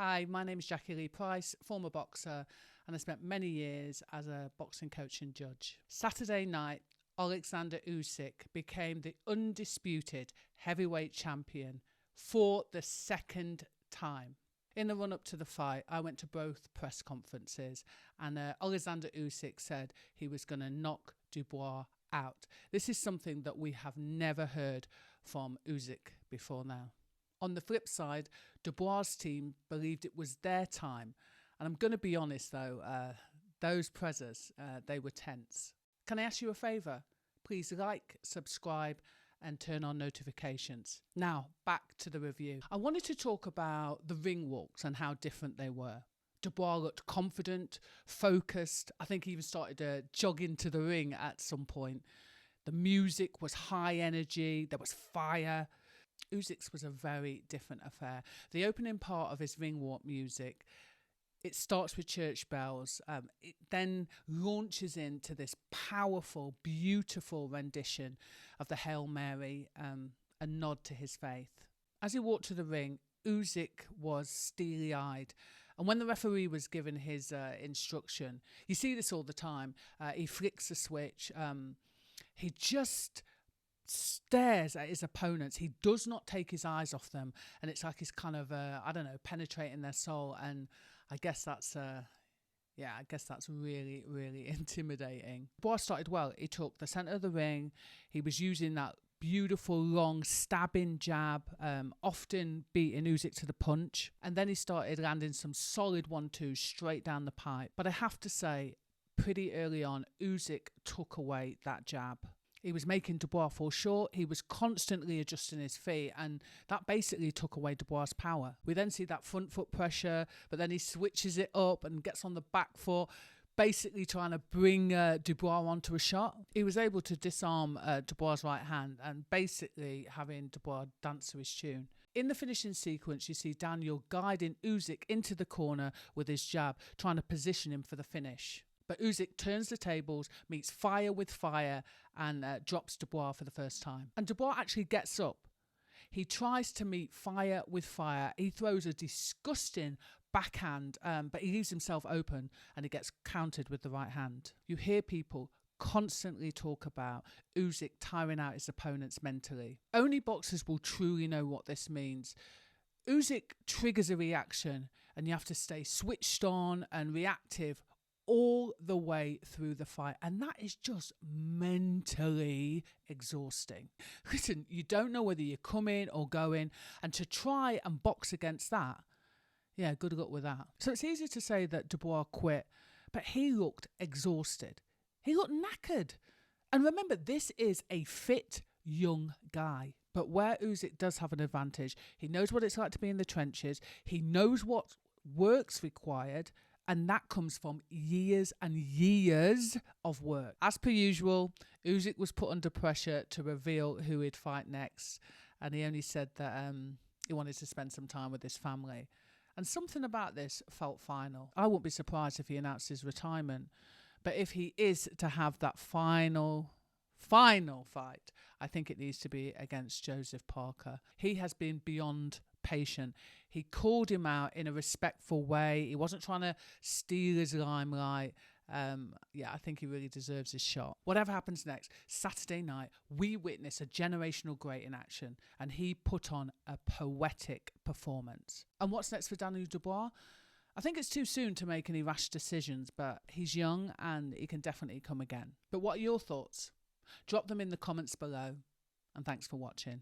Hi, my name is Jacqui-Lee Pryce, former boxer, and I spent many years as a boxing coach and judge. Saturday night, Oleksandr Usyk became the undisputed heavyweight champion for the second time. In the run-up to the fight, I went to both press conferences, and Oleksandr Usyk said he was going to knock Dubois out. This is something that we have never heard from Usyk before now. On the flip side, Dubois' team believed it was their time. And I'm going to be honest, though, those pressers, they were tense. Can I ask you a favour? Please like, subscribe, and turn on notifications. Now, back to the review. I wanted to talk about the ring walks and how different they were. Dubois looked confident, focused. I think he even started to jog into the ring at some point. The music was high energy. There was fire. Usyk's was a very different affair. The opening part of his ring walk music, it starts with church bells. It then launches into this powerful, beautiful rendition of the Hail Mary, a nod to his faith. As he walked to the ring, Usyk was steely-eyed. And when the referee was given his instruction, you see this all the time, he flicks a switch. He just stares at his opponents. He does not take his eyes off them, and it's like he's kind of penetrating their soul. And I guess that's really, really intimidating. Dubois started well. He took the center of the ring. He was using that beautiful long stabbing jab, often beating Usyk to the punch, and then he started landing some solid 1-2s straight down the pipe. But I have to say, pretty early on, Usyk took away that jab. He was making Dubois fall short. He was constantly adjusting his feet, and that basically took away Dubois' power. We then see that front foot pressure, but then he switches it up and gets on the back foot, basically trying to bring Dubois onto a shot. He was able to disarm Dubois' right hand and basically having Dubois dance to his tune. In the finishing sequence, you see Daniel guiding Usyk into the corner with his jab, trying to position him for the finish. But Usyk turns the tables, meets fire with fire, and drops Dubois for the first time. And Dubois actually gets up. He tries to meet fire with fire. He throws a disgusting backhand, but he leaves himself open, and he gets countered with the right hand. You hear people constantly talk about Usyk tiring out his opponents mentally. Only boxers will truly know what this means. Usyk triggers a reaction, and you have to stay switched on and reactive all the way through the fight, and that is just mentally exhausting. Listen, you don't know whether you're coming or going, and to try and box against that, yeah, good luck with that. So it's easy to say that Dubois quit, but he looked exhausted. He looked knackered. And remember, this is a fit young guy. But where Usyk does have an advantage, he knows what it's like to be in the trenches. He knows what work's required, and that comes from years and years of work. As per usual, Usyk was put under pressure to reveal who he'd fight next. And he only said that he wanted to spend some time with his family. And something about this felt final. I wouldn't be surprised if he announced his retirement. But if he is to have that final fight, I think it needs to be against Joseph Parker. He has been beyond patient. He called him out in a respectful way. He wasn't trying to steal his limelight. I think he really deserves his shot. Whatever happens next, Saturday night, we witness a generational great in action, and he put on a poetic performance. And what's next for Daniel Dubois? I think it's too soon to make any rash decisions, but he's young and he can definitely come again. But what are your thoughts? Drop them in the comments below, and thanks for watching.